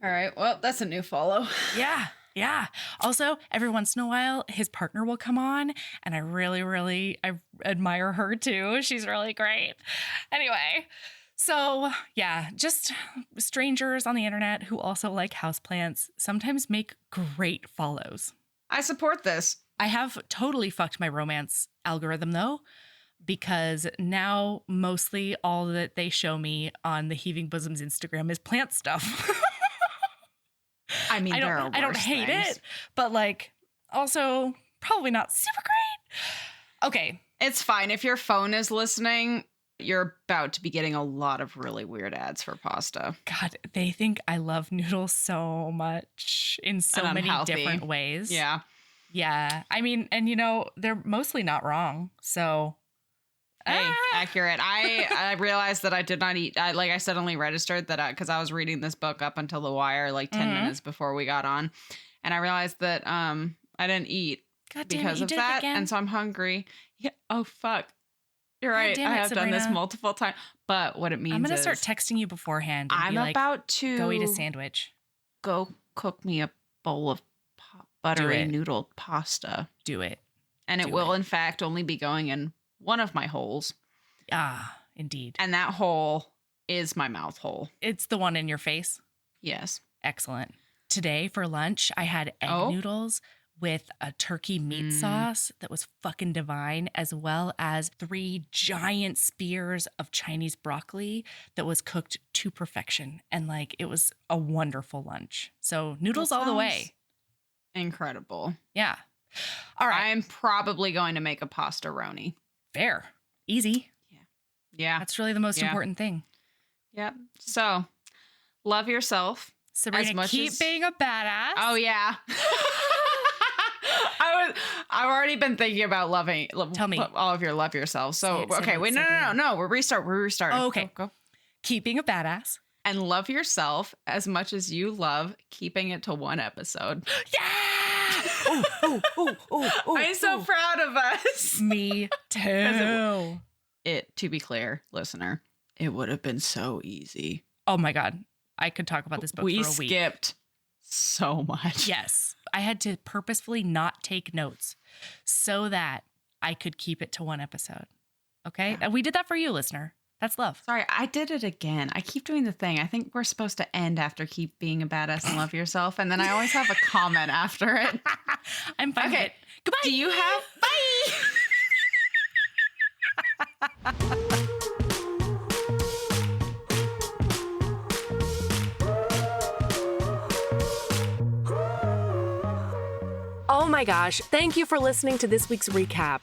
All right. Well, that's a new follow. Yeah. Yeah. Also, every once in a while, his partner will come on, and I really I admire her too. She's really great. Anyway, so yeah, just strangers on the internet who also like houseplants sometimes make great follows. I support this. I have totally fucked my romance algorithm though, because now mostly all that they show me on the Heaving Bosoms Instagram is plant stuff. I mean, I don't hate it, but like also probably not super great. Okay. It's fine. If your phone is listening, you're about to be getting a lot of really weird ads for pasta. God, they think I love noodles so much in so many different ways. Yeah. Yeah. I mean, and you know, they're mostly not wrong. So hey, accurate. I realized that I did not eat. I suddenly registered that because I was reading this book up until the wire, like 10 minutes before we got on. And I realized that I didn't eat because of that. And so I'm hungry. Yeah. Oh, fuck. You're right. I have done this multiple times. But what it means is I'm going to start texting you beforehand. And I'm about to go eat a sandwich. Go cook me a bowl of buttery noodled pasta. Do it. And it will, in fact, only be going in one of my holes. Ah, indeed. And that hole is my mouth hole. It's the one in your face? Yes. Excellent. Today for lunch, I had egg noodles with a turkey meat sauce that was fucking divine, as well as 3 giant spears of Chinese broccoli that was cooked to perfection. And like, it was a wonderful lunch. So noodles all the way. Incredible. Yeah. All right. I'm probably going to make a pasta-roni. Fair. Easy. Yeah. That's really the most important thing. Yep. So, love yourself. Sabrina, keep being a badass. Oh, yeah. I've already been thinking about Tell me. All of your love yourself. So, okay. Wait, no. We're restarting. Oh, okay. Go. Keep being a badass. And love yourself as much as you love keeping it to one episode. Yeah! I'm so proud of us. Me too. To be clear, listener, it would have been so easy. Oh my God. I could talk about this book for a week. We skipped so much. Yes. I had to purposefully not take notes so that I could keep it to one episode. Okay? And we did that for you, listener. That's love. Sorry, I did it again. I keep doing the thing. I think we're supposed to end after keep being a badass and love yourself. And then I always have a comment after it. I'm fine with it. Goodbye. Do you have... Bye. Oh my gosh, thank you for listening to this week's recap.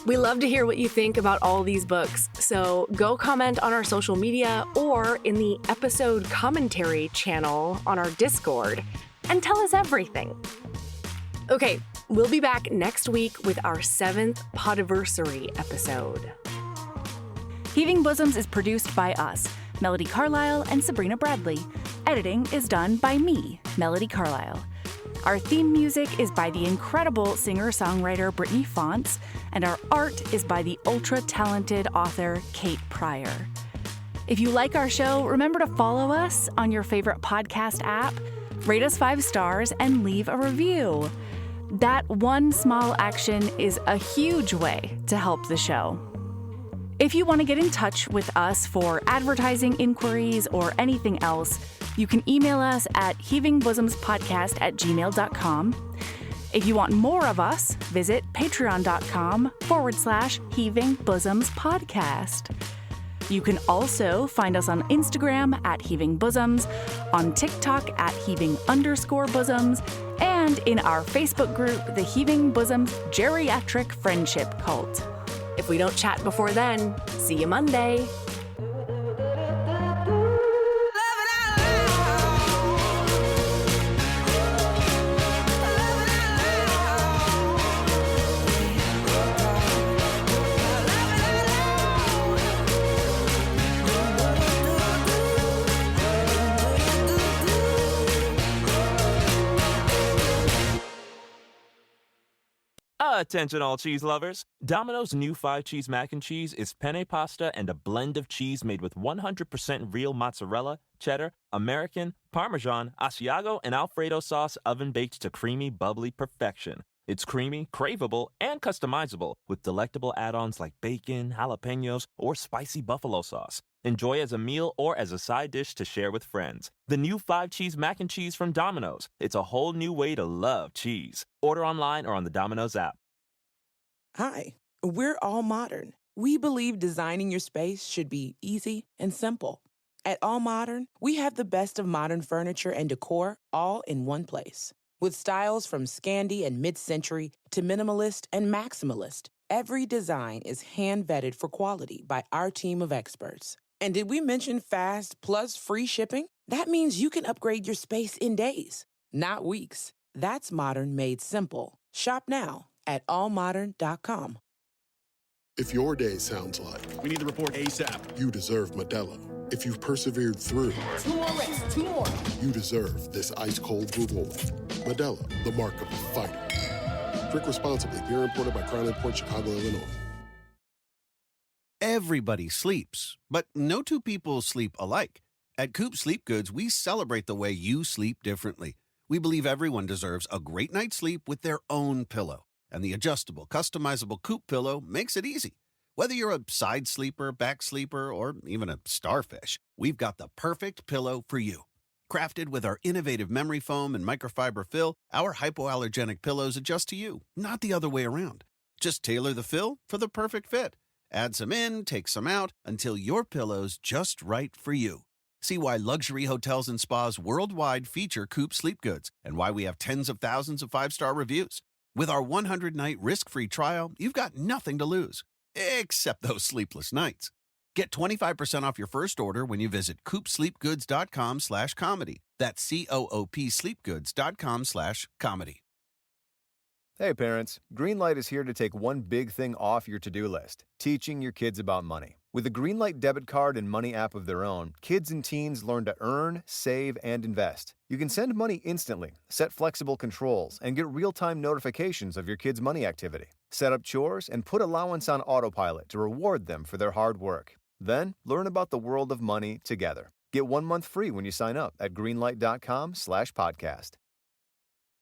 We love to hear what you think about all these books, so go comment on our social media or in the episode commentary channel on our Discord and tell us everything. Okay, we'll be back next week with our 7th Podiversary episode. Heaving Bosoms is produced by us, Melody Carlisle and Sabrina Bradley. Editing is done by me, Melody Carlisle. Our theme music is by the incredible singer-songwriter Brittany Fonts, and our art is by the ultra-talented author Kate Pryor. If you like our show, remember to follow us on your favorite podcast app, rate us 5 stars, and leave a review. That one small action is a huge way to help the show. If you want to get in touch with us for advertising inquiries or anything else, you can email us at heavingbosoms.podcast@gmail.com. If you want more of us, visit patreon.com/heavingbosomspodcast. You can also find us on Instagram at heavingbosoms, on TikTok at heaving_bosoms, and in our Facebook group, the Heaving Bosoms Geriatric Friendship Cult. If we don't chat before then, see you Monday. Attention all cheese lovers. Domino's new 5-cheese mac and cheese is penne pasta and a blend of cheese made with 100% real mozzarella, cheddar, American, Parmesan, Asiago, and Alfredo sauce oven-baked to creamy, bubbly perfection. It's creamy, craveable, and customizable with delectable add-ons like bacon, jalapenos, or spicy buffalo sauce. Enjoy as a meal or as a side dish to share with friends. The new 5-cheese mac and cheese from Domino's. It's a whole new way to love cheese. Order online or on the Domino's app. Hi, we're All Modern. We believe designing your space should be easy and simple. At All Modern, we have the best of modern furniture and decor all in one place. With styles from Scandi and mid-century to minimalist and maximalist, every design is hand-vetted for quality by our team of experts. And did we mention fast plus free shipping? That means you can upgrade your space in days, not weeks. That's modern made simple. Shop now at allmodern.com. If your day sounds like we need the report ASAP, you deserve Modelo. If you've persevered through 2 more reps, 2 more. You deserve this ice-cold reward. Modelo, the mark of a fighter. Drink responsibly. Beer imported by Crown Imports, Chicago, Illinois. Everybody sleeps, but no two people sleep alike. At Coop Sleep Goods, we celebrate the way you sleep differently. We believe everyone deserves a great night's sleep with their own pillow. And the adjustable, customizable Coop pillow makes it easy. Whether you're a side sleeper, back sleeper, or even a starfish, we've got the perfect pillow for you. Crafted with our innovative memory foam and microfiber fill, our hypoallergenic pillows adjust to you, not the other way around. Just tailor the fill for the perfect fit. Add some in, take some out, until your pillow's just right for you. See why luxury hotels and spas worldwide feature Coop Sleep Goods and why we have tens of thousands of 5-star reviews. With our 100-night risk-free trial, you've got nothing to lose, except those sleepless nights. Get 25% off your first order when you visit coopsleepgoods.com/comedy. That's COOP sleepgoods.com/comedy. Hey parents, Greenlight is here to take one big thing off your to-do list, teaching your kids about money. With a Greenlight debit card and money app of their own, kids and teens learn to earn, save, and invest. You can send money instantly, set flexible controls, and get real-time notifications of your kids' money activity. Set up chores and put allowance on autopilot to reward them for their hard work. Then, learn about the world of money together. Get 1 month free when you sign up at greenlight.com/podcast.